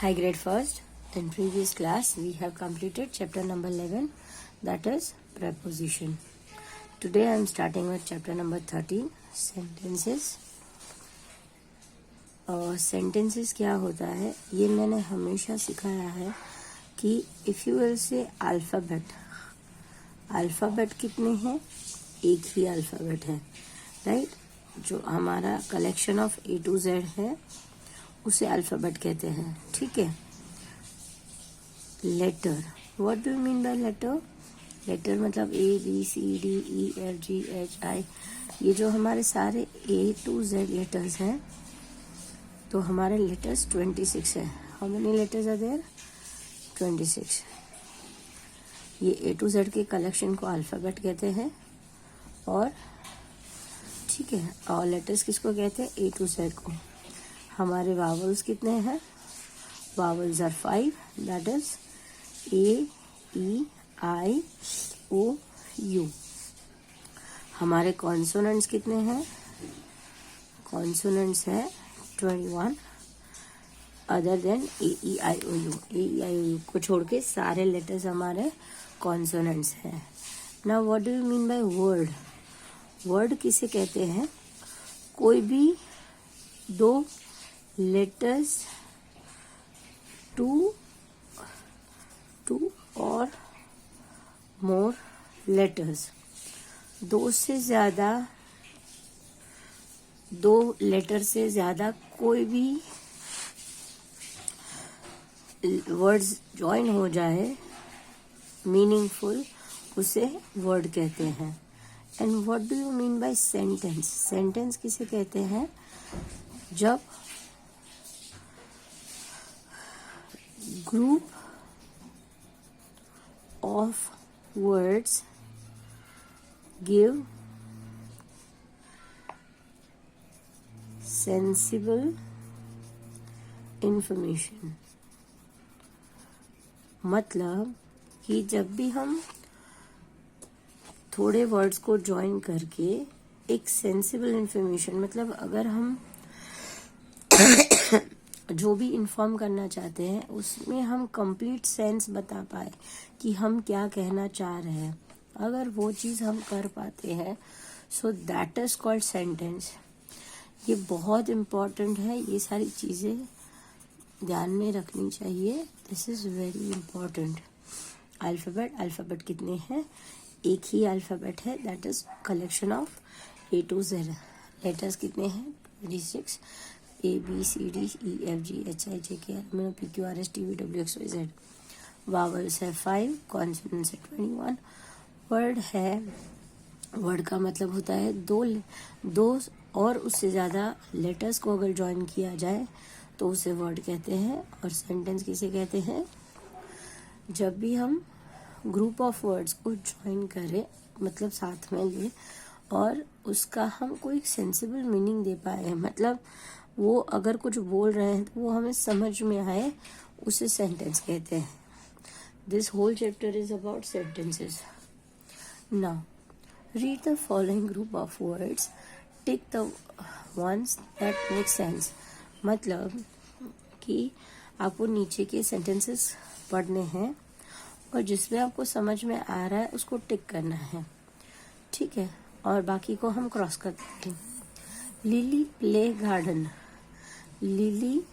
Hi, grade first. In previous class, we have completed chapter number 11, that is preposition. Today, I am starting with chapter number 13, sentences. Sentences क्या होता है, ये मैंने हमेशा सिखाया है कि if you will say alphabet, alphabet कितने हैं? एक ही अल्फ़ाबेट है, राइट? जो हमारा collection of A to Z है उसे अल्फ़ाबेट कहते हैं, ठीक है? Letter, what do you mean by letter? Letter मतलब ABCDEFGHI, ये जो हमारे सारे A to Z लेटर्स हैं, तो हमारे लेटर्स 26 है. How many letters are there? 26. ये A to Z के कलेक्शन को अल्फ़ाबेट कहते हैं. और ठीक है, और लेटर्स किसको कहते हैं? A to Z को. हमारे वावल्स कितने हैं? Vowels are 5, that is A-E-I-O-U. हमारे कॉन्सोनेंट्स कितने हैं? कॉन्सोनेंट्स है 21 अदर देन A-E-I-O-U. A-E-I-O-U को छोड़ के सारे लेटर्स हमारे कॉन्सोनेंट्स हैं. Now what do you mean by word? Word किसे कहते हैं? कोई भी दो लेटर्स टू और मोर लेटर्स, दो लेटर से ज्यादा कोई भी वर्ड्स ज्वाइन हो जाए मीनिंगफुल, उसे वर्ड कहते हैं. And what do you mean by sentence? Sentence किसे कहते हैं? जब group of words give sensible information. मतलब कि जब भी हम थोड़े वर्ड्स को ज्वाइन करके एक सेंसिबल इंफॉर्मेशन, मतलब अगर हम जो भी इन्फॉर्म करना चाहते हैं उसमें हम कंप्लीट सेंस बता पाए कि हम क्या कहना चाह रहे हैं, अगर वो चीज़ हम कर पाते हैं, so that is called sentence. ये बहुत इम्पॉर्टेंट है, ये सारी चीज़ें ध्यान में रखनी चाहिए. This is very important. Alphabet कितने हैं? एक ही अल्फ़ाबेट है, that is collection of A to Z. Letters कितने हैं? 26. ABCDEFGHIJKLMNOPQRSTUVWXYZ. वावल्स है 5, कॉन्सोनेंट्स है 21. वर्ड है, वर्ड का मतलब होता है दो और उससे ज़्यादा लेटर्स को अगर ज्वाइन किया जाए तो उसे वर्ड कहते हैं. और सेंटेंस किसे कहते हैं? जब भी हम ग्रुप ऑफ वर्ड्स को ज्वाइन करें, मतलब साथ में ले, और उसका हम कोई सेंसिबल मीनिंग दे पाए, मतलब वो अगर कुछ बोल रहे हैं तो वो हमें समझ में आए, उसे सेंटेंस कहते हैं. This whole chapter is about sentences. Now read the following group of words, tick the ones that make sense. मतलब कि आपको नीचे के सेंटेंसेस पढ़ने हैं और जिसमें आपको समझ में आ रहा है उसको टिक करना है, ठीक है? और बाकी को हम क्रॉस करते हैं. Lily play garden. लिली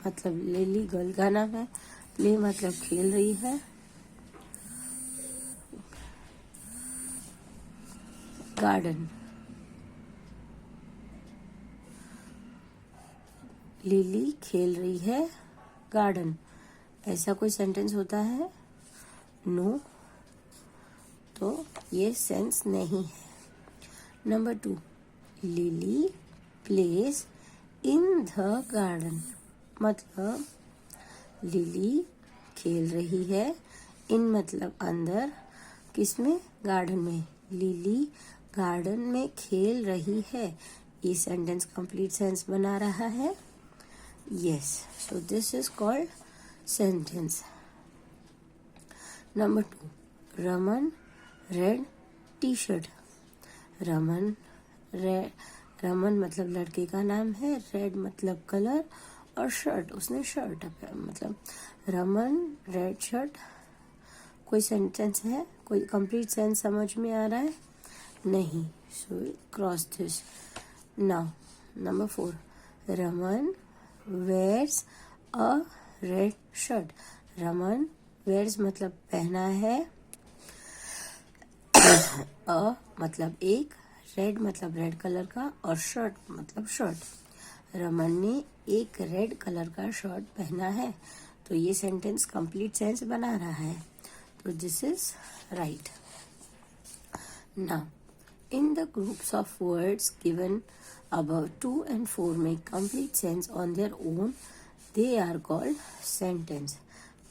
मतलब लिली गर्ल का नाम है, प्ले मतलब खेल रही है, गार्डन. लिली खेल रही है गार्डन. ऐसा कोई सेंटेंस होता है? नो. तो ये सेंस नहीं है. Number 2, lily place in the garden. मतलब लिली खेल रही है, इन मतलब अंदर, किसमें? गार्डन में. लिली गार्डन में खेल रही है. ये सेंटेंस कंप्लीट सेंस बना रहा है. Yes, so this is called sentence. Number 2, Raman red T shirt. Raman मतलब लड़के का नाम है, रेड मतलब कलर, अ शर्ट, उसने शर्ट मतलब रमन रेड शर्ट। कोई सेंटेंस है, कोई कंप्लीट सेंस समझ में आ रहा है? नहीं, so cross this. Now number 4, Raman wears a red shirt. Raman wears मतलब पहना है, अ मतलब एक, रेड मतलब रेड कलर का, और शर्ट मतलब शर्ट। रमन ने एक रेड कलर का शर्ट पहना है। तो ये सेंटेंस कंप्लीट सेंस बना रहा है, तो this is right. Now in the groups of words given above 2 and 4 make complete sense on their own, they are called sentence।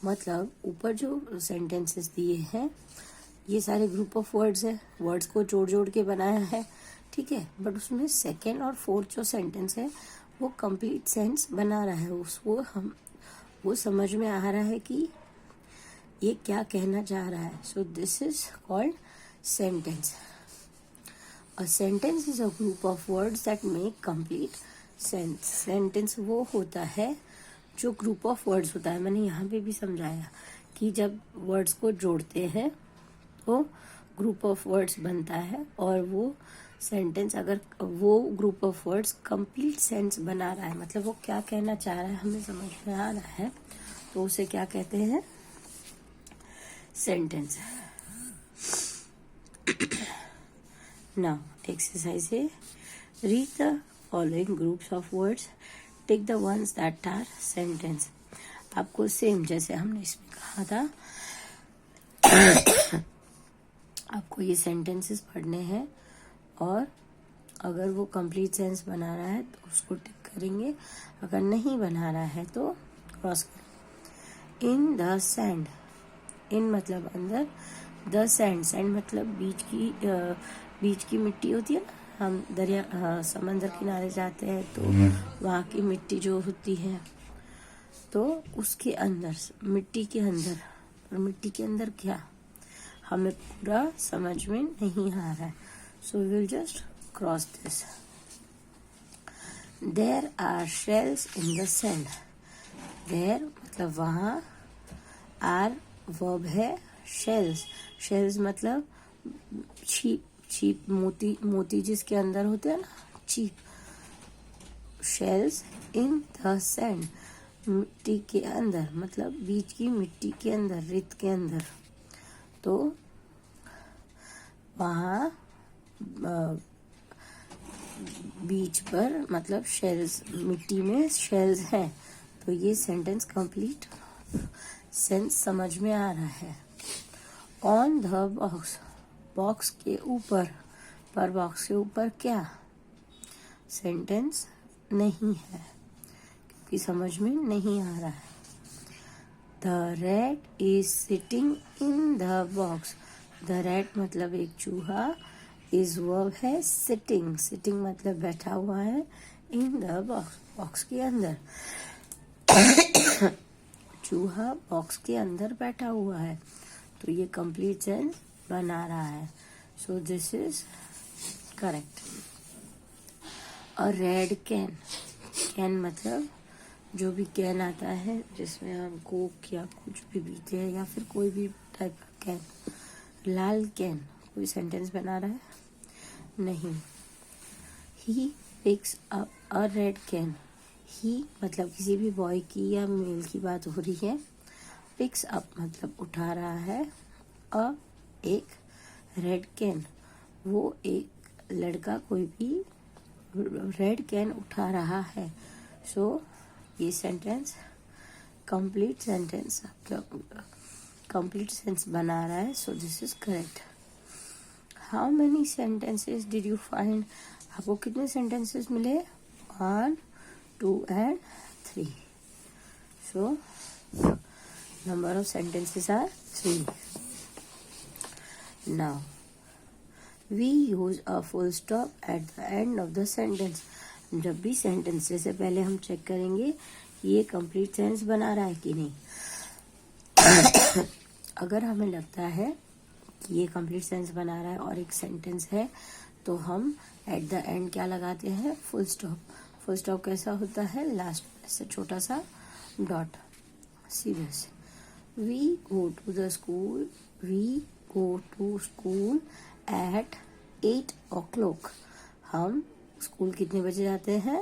मतलब ऊपर जो सेंटेंसेस दिए हैं ये सारे ग्रुप ऑफ वर्ड्स है, वर्ड्स को जोड़ जोड़ के बनाया है, ठीक है, बट उसमें सेकेंड और फोर्थ जो सेंटेंस है वो कंप्लीट सेंस बना रहा है, उसको हम वो समझ में आ रहा है कि ये क्या कहना चाह रहा है। So this is called sentence. A sentence is a group of words that make complete sense। Sentence वो होता है जो ग्रुप ऑफ वर्ड्स होता है। मैंने यहाँ पे भी समझाया कि जब वर्ड्स को जोड़ते हैं तो ग्रुप ऑफ वर्ड्स बनता है, और वो सेंटेंस अगर वो group of words complete sense बना रहा है, मतलब वो क्या कहना चाह रहा है हमें समझ में आ रहा है, तो उसे क्या कहते हैं? Sentence. Now, exercise A. Read the following groups of words. Take the ones that are sentence। आपको सेम जैसे हमने इसमें कहा था आपको ये सेंटेंसेस पढ़ने हैं, और अगर वो कंप्लीट सेंस बना रहा है तो उसको टिक करेंगे, अगर नहीं बना रहा है तो क्रॉस करेंगे। इन द सैंड, इन मतलब अंदर, द सैंड, सैंड मतलब बीच की मिट्टी होती है ना, हम दरिया समंदर किनारे जाते हैं तो वहाँ की मिट्टी जो होती है, तो उसके अंदर, मिट्टी के अंदर, और मिट्टी के अंदर क्या हमें पूरा समझ में नहीं आ रहा है, so we will just cross this. There are shells in the sand. There मतलब वहाँ, आर वर्ब है, शेल्स, शेल्स मतलब छीप, छीप मोती जिसके अंदर होते हैं ना, छीप। शेल्स इन द सैंड, मिट्टी के अंदर मतलब बीच की मिट्टी के अंदर, रेत के अंदर। तो वहाँ बीच पर मतलब शेल्स, मिट्टी में शेल्स हैं, तो ये सेंटेंस कंप्लीट सेंस समझ में आ रहा है। ऑन द बॉक्स, बॉक्स के ऊपर, पर बॉक्स के ऊपर क्या, सेंटेंस नहीं है क्योंकि समझ में नहीं आ रहा है। The rat is sitting in the box. The rat मतलब एक चूहा, इज वर्ब है सिटिंग, सिटिंग मतलब बैठा हुआ है, इन द बॉक्स, बॉक्स के अंदर। चूहा बॉक्स के अंदर बैठा हुआ है, तो ये कंप्लीट सेंस बना रहा है, so this is correct. A red can, can मतलब जो भी कैन आता है जिसमें हम कोक या कुछ भी पीते हैं, या फिर कोई भी टाइप का कैन। लाल कैन, कोई सेंटेंस बना रहा है? नहीं। He picks up a red can. ही मतलब किसी भी बॉय की या मेल की बात हो रही है, पिक्स अप मतलब उठा रहा है, अ एक, रेड कैन वो एक लड़का कोई भी रेड कैन उठा रहा है, सो ये sentence complete sentence complete sense बना रहा है, so this is correct. How many sentences did you find? आपको कितने सेंटेंसेस मिले? 1, 2 and 3। So number of sentences are 3। Now we use a full stop at the end of the sentence। जब भी sentence से पहले हम चेक करेंगे ये कंप्लीट सेंस बना रहा है कि नहीं। अगर हमें लगता है कि ये कंप्लीट सेंस बना रहा है और एक सेंटेंस है, तो हम एट द एंड क्या लगाते हैं? Full stop. फुल स्टॉप कैसा होता है? लास्ट ऐसे छोटा सा dot. See this. We go to the school. We go to school at 8 o'clock. हम स्कूल कितने बजे जाते हैं?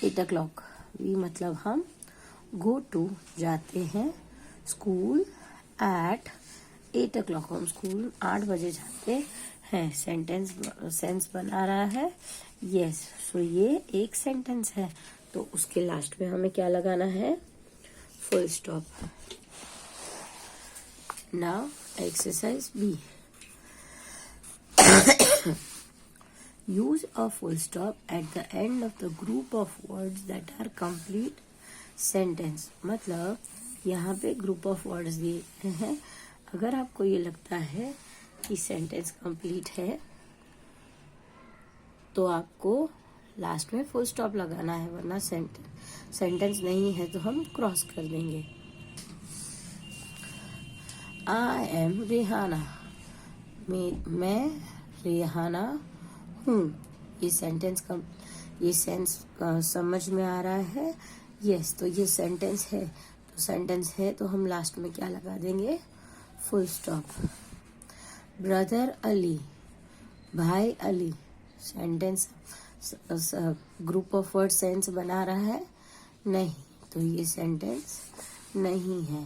8 o'clock. We मतलब हम. Go to जाते हैं. School at 8 o'clock. हम स्कूल 8 बजे जाते हैं. सेंस बना रहा है. Yes. So ये एक सेंटेंस है. तो उसके लास्ट में हमें क्या लगाना है? Full stop. Now exercise B. Use a full stop at the end of the group of words that are complete sentence. मतलब यहाँ पे group of words दिए हैं. अगर आपको ये लगता है कि सेंटेंस कंप्लीट है तो आपको लास्ट में फुल स्टॉप लगाना है, वरना सेंटेंस नहीं है तो हम क्रॉस कर देंगे. I am Rehana. मैं रेहाना हूँ. ये सेंस समझ में आ रहा है? यस. तो ये सेंटेंस है तो हम लास्ट में क्या लगा देंगे? Full stop. ब्रदर अली. भाई Ali. Sentence group of word sense बना रहा है? नहीं. तो ये सेंटेंस नहीं है.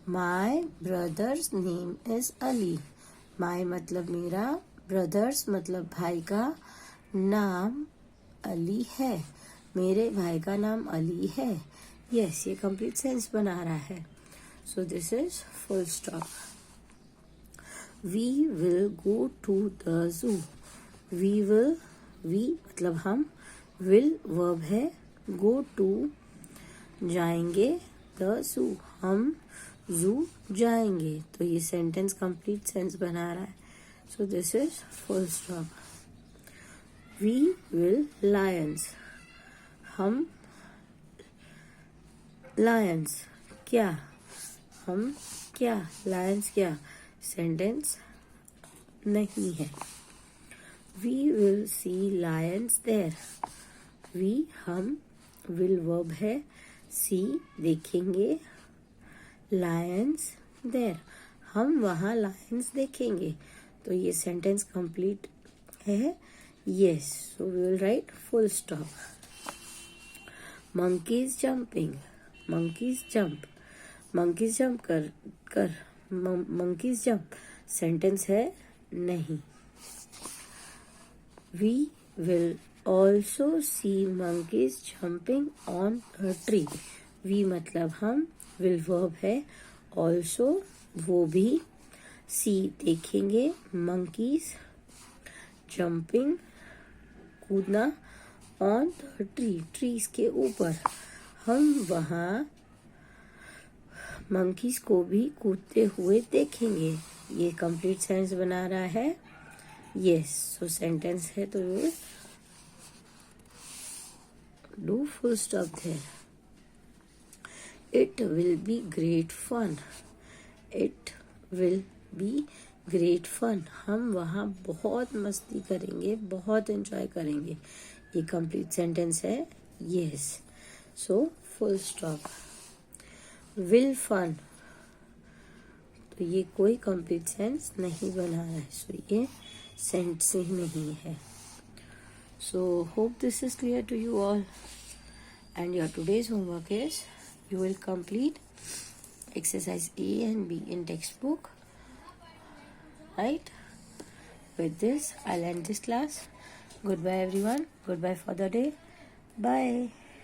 माई ब्रदर्स नेम इज अली. माई मतलब मेरा, ब्रदर्स मतलब भाई का नाम अली है. मेरे भाई का नाम अली है. यस, ये कंप्लीट सेंस बना रहा है. So this is full stop. We will go to the zoo. We मतलब हम, विल वर्ब है, गो टू जाएंगे, द जू हम जू जाएंगे. तो ये सेंटेंस कंप्लीट सेंस बना रहा है. So this is full stop. We will lions. हम लायंस क्या, हम क्या, लायंस क्या, सेंटेंस नहीं है. We will see lions there. We हम, विल वर्ब है, सी देखेंगे, लायंस देयर हम वहाँ लायंस देखेंगे. तो ये सेंटेंस कंप्लीट है. Yes. So we will write full stop. Monkeys jumping. Monkeys jump. Monkeys jump कर मंकीज जंप सेंटेंस है नहीं. We will also see monkeys jumping on a tree. We मतलब हम, विल वर्ब है, ऑल्सो वो भी, सी देखेंगे, मंकीज जंपिंग कूदना, ऑन द ट्री ट्रीज के ऊपर. हम वहाँ मंकीज को भी कूदते हुए देखेंगे. ये कंप्लीट सेंस बना रहा है. यस. सो सेंटेंस है तो do full stop there. It will be great fun. It will be great fun. हम वहाँ बहुत मस्ती करेंगे, बहुत एंजॉय करेंगे. ये कंप्लीट सेंटेंस है. Yes. So full stop. Will fun. तो ये कोई कंप्लीट सेंस नहीं बना रहा है. सो ये सेंस ही नहीं है. So hope this is clear to you all. And your today's homework is, you will complete exercise A and B in textbook. Right? With this, I'll end this class. Goodbye everyone. Goodbye for the day. Bye.